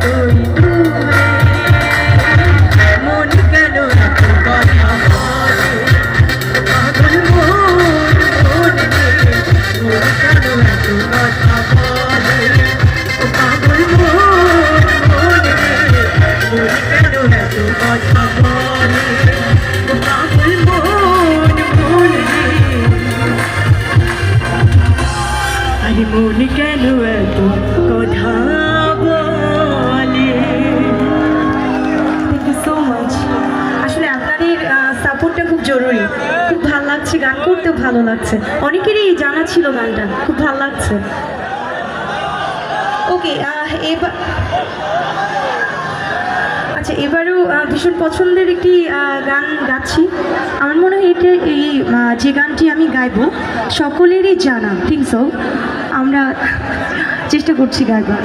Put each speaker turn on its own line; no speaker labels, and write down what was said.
যতই দূরে মন কেন এত কথা বলে পাগল মন কেন এত কথা বলে পাগল মন কেন এত কথা বলে পাগল আরে মন কেন এত কথা বলে।
Thank you so much. আসলে আপনাদের সাপোর্টটা খুব জরুরি। খুব ভালো লাগছে, গান করতেও ভালো লাগছে, অনেকেরই জানা ছিল গানটা, খুব ভালো লাগছে। ওকে, এবার আচ্ছা, এবারেও ভীষণ পছন্দের একটি গান গাচ্ছি। আমার মনে হয় এটা এই যে গানটি আমি গাইবো সকলেরই জানা, ঠিক সো আমরা চেষ্টা করছি গাইবার।